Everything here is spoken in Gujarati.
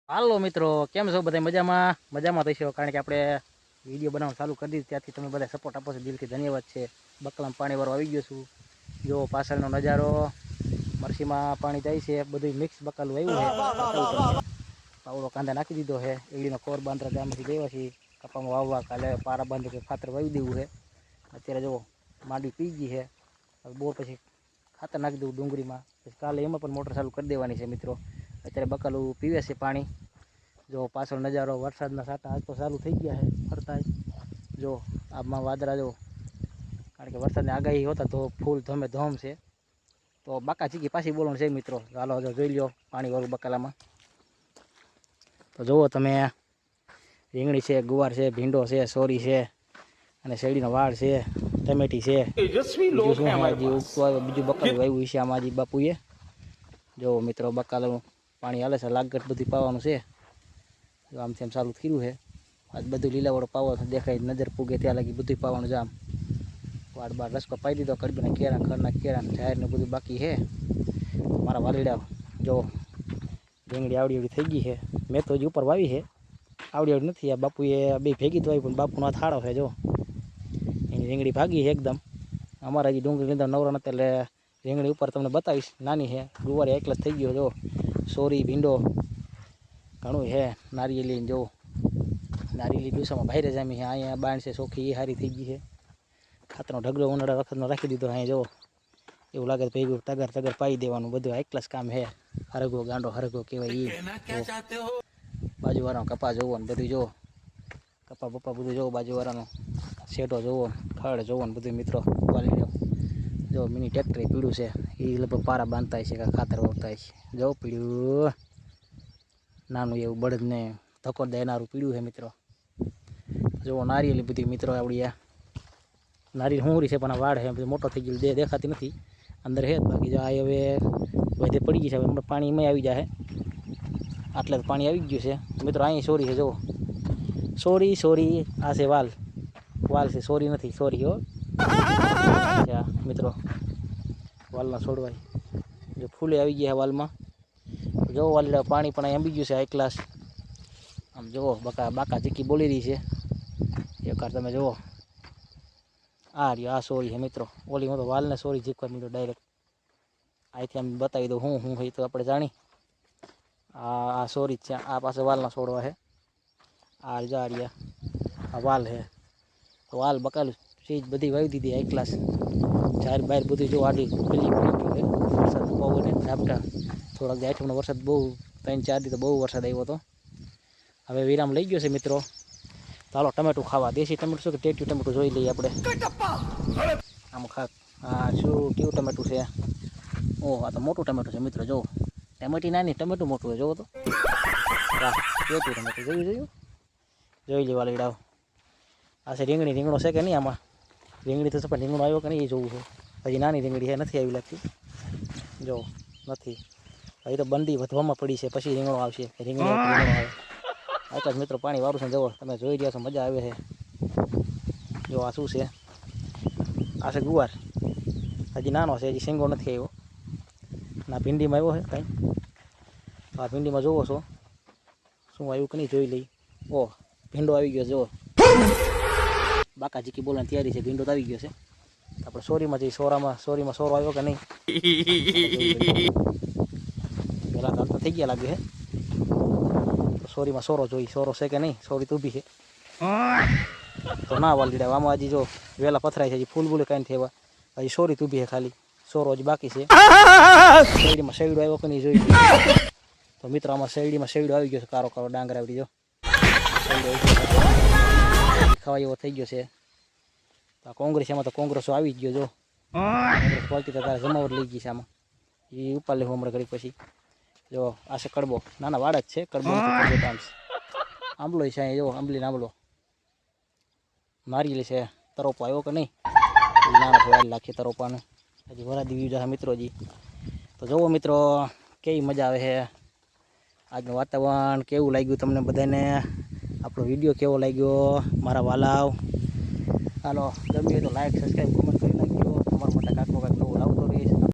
હાલો મિત્રો, કેમ છો બધા? મજામાં મજામાં થઈશો, કારણ કે આપણે વિડીયો બનાવવાનું ચાલુ કરી દીધું ત્યાંથી તમે બધા સપોર્ટ આપો છો, દિલથી ધન્યવાદ છે. બકલામાં પાણી વાળો આવી ગયો છું. જો પાછળનો નજારો, મરસીમાં પાણી જાય છે, બધું મિક્સ બકાલું આવ્યું છે. પાવડો કાંદા નાખી દીધો છે. એડીનો કોર બાંધરા ગામથી ગયો છે. કપામાં વાવવા કાલે પારા બાંધી કે ખાતર વાવી દેવું છે. અત્યારે જો માંડી પી ગઈ છે. હવે બોર પછી ખાતર નાખી દઉં ડુંગળીમાં, પછી કાલે એમાં પણ મોટર ચાલુ કરી દેવાની છે મિત્રો. અત્યારે બકાલું પીવે છે પાણી. જો પાછળ નજારો, વરસાદના સાટા આજ તો ચાલુ થઈ ગયા છે ફરતા. જો આમાં વાદળા જો, કારણ કે વરસાદની આગાહી હોતા તો ફૂલ ધોમે ધોમ છે. તો બાકા ચીકી પાછી બોલવાનું છે મિત્રો. હાલો જોઈ લો પાણી વાળું બકાલામાં. તો જુઓ તમે, રીંગણી છે, ગુવાર છે, ભીંડો છે, સોરી છે, અને શેરડીનો વાળ છે, ટમેટી છે. બીજું શું બીજું બકાલું વાવ્યું છે આમાં હજી બાપુએ. જો મિત્રો બકાલાનું પાણી હાલે છે, લાગત બધી પાવાનું છે. જો આમથી આમ ચાલુ થયું છે. આજ બધું લીલાવાળો પાવો દેખાય, નજર પૂગે ત્યાં લાગી બધું પાવાનું છે. આમ વાળ બાર રસકો પાઈ દીધો, કડબીના કેળા, ખરના કેળા, જાહેરને બધું બાકી છે. મારા વાલીડા જો રીંગણી આવડી આવડી થઈ ગઈ છે. મેં તો હજી ઉપર વાવી છે, આવડી આવડી નથી. આ બાપુએ બે ભેગી તો આવી, પણ બાપુનો હાથ હાડો છે. જો એની રીંગણી ભાગી છે એકદમ. અમારા હજી ડુંગળી લીધા નવરા નથી, એટલે રીંગણી ઉપર તમને બતાવીશ. નાની છે, ગુવારે એકલા જ થઈ ગયો. જો સોરી, ભીંડો ઘણું છે. નારિયેલી જો નારિયેલી ડુસામાં ભાઈરે જામી છે. અહીંયા બાણ છે ચોખ્ખી, એ સારી થઈ ગઈ છે. ખાતરનો ઢગલો ઉનાળા વખતનો રાખી દીધો. અહીંયા જો એવું લાગે તો ભેગું તગર તગર પાઈ દેવાનું. બધું હાઈ ક્લાસ કામ છે. હરગો ગાંડો હરગો કહેવાય એ. બાજુવાળાનો કપા જોવો ને બધું જો, કપા બપ્પા બધું જોવો, બાજુવાળાનો શેઢો જોવો, ખડ જોવો ને બધું મિત્રો. વાલી જો મિની ટ્રેક્ટર પીળું છે, એ લગભગ પારા બાંધતા છે કે ખાતર વાવતા છે. જો પીળું નાનું એવું બળદને ધક્કો દેનારું પીળું છે મિત્રો. જો નારિયેલી બધી મિત્રો આવડી. આ નારિયેલ હુંરી છે, પણ આ વાડ છે મોટો થઈ ગયો, દેખાતી નથી અંદર છે. બાકી જો આ હવે વધે પડી ગઈ છે. હવે પાણી એમાં આવી જાય. આટલે તો પાણી આવી ગયું છે મિત્રો. અહીં સોરી છે, જુઓ સોરી સોરી. આ છે વાલ, વાલ છે, સોરી નથી. સોરી હો મિત્રો, વાલના છોડવાય જો ફૂલે આવી ગયા વાલમાં. જો વાલીડા પાણી પણ અહીં આંબી ગયું છે હાઈ ક્લાસ. આમ જુઓ બાકા ચીકી બોલી રહી છે એકવાર તમે જુઓ. આ રહ્યો, આ સોરી છે મિત્રો. ઓલી તો વાલને સોરી જીકવા મિત્રો ડાયરેક્ટ. અહીંથી આમ બતાવી દઉં હું હોય તો આપણે જાણી. આ સોરી જ છે. આ પાસે વાલના છોડવા છે. આ જા રહ્યા, આ વાલ છે. તો વાલ બકાલું ચીજ બધી વાવી દીધી હાઈ ક્લાસ. ચાર બાર બધું જો આડી પેલી પડી ગયું છે. વરસાદ બહુ ને ઝાપટા થોડાક આઠમનો વરસાદ બહુ, 3-4 દી તો બહુ વરસાદ આવ્યો હતો. હવે વિરામ લઈ ગયો છે મિત્રો. તો હાલો ટમેટું ખાવા. દેશી ટમેટું શું કે ટેટ્યું ટમેટું જોઈ લઈએ આપણે. આમ હા શું કેવું ટમેટું છે? ઓહ, આ તો મોટું ટમેટું છે મિત્રો. જો ટમેટી નાની, ટમેટું મોટું છે. જોવો તો ટેટ્યું ટમેટું જોયું જોઈ લેવા લઈડાવ. આ છે રીંગણી. રીંગણો છે કે નહીં આમાં? રીંગણી તો છે, પણ રીંગણો આવ્યો કે નહીં એ જોવું છે. હજી નાની રીંગણી છે, નથી આવી લાગતી. જો નથી. હજી તો બંડી વધવામાં પડી છે, પછી રીંગણો આવશે. રીંગણો આવે આટલા જ મિત્રો. પાણી વાળું છે, જુઓ તમે જોઈ રહ્યા છો, મજા આવે છે. જો આ શું છે? આ છે ગુવાર. હજી નાનો છે, હજી શીંગો નથી આવ્યો. ના ભીંડીમાં આવ્યો છે કાંઈ. આ ભીંડીમાં જોવો છો શું આવ્યું કે નહીં જોઈ લઈ. ઓહ, ભીંડો આવી ગયો. જુઓ બાકા ચીકી બોલવાની તૈયારી છે. ભીંડો તો આવી ગયો છે. આપણે સોરીમાં જઈએ. સોરીમાં સોરો આવ્યો કે નહીં. પેલા તો થઈ ગયા લાગે છે. સોરીમાં સોરો જોઈ, સોરો છે કે નહીં. સોરી તો ઊભી છે તો ના વાલીડા. આમાં હજી જો વેલા પથરાય છે, હજી ફૂલ બૂલે કાંઈ થવા. હજી સોરી તો ઊભી છે ખાલી. સોરો હજી બાકી છે. શેરડીમાં શેરડો આવ્યો કે નહીં જોઈ. તો મિત્રો આમાં શેરડીમાં શેરડો આવી ગયો છે. કારો કારો ડાંગર આવડી જો ખવાય એવો થઈ ગયો છે. તો કોંગ્રેસ, એમાં તો કોંગ્રેસો આવી જ ગયો. જો કોંગ્રેસ પાર્ટી તો તારે જમાવટ લઈ ગઈ છે આમાં. એ ઉપર લેવું હમણાં ઘડી પછી. જો આ છે કડબો. નાના વાડ જ છે. કડબો આંબલો છે અહીંયા. જો આંબલીને આંબલો. નારિયેલી છે. તરોપો આવ્યો કે નહીં. નાના વાડ લાખી તરોપાનું. હજી વરાદી વ્યૂ જશે મિત્રો હજી. તો જુઓ મિત્રો કેવી મજા આવે છે. આજનું વાતાવરણ કેવું લાગ્યું તમને બધાને? આપણો વિડીયો કેવો લાગ્યો મારા વાલાવ? હાલો ગમ્યું તો લાઈક, સબસ્ક્રાઈબ, કોમેન્ટ કરી નાખજો. તમારા માટે કાંઈક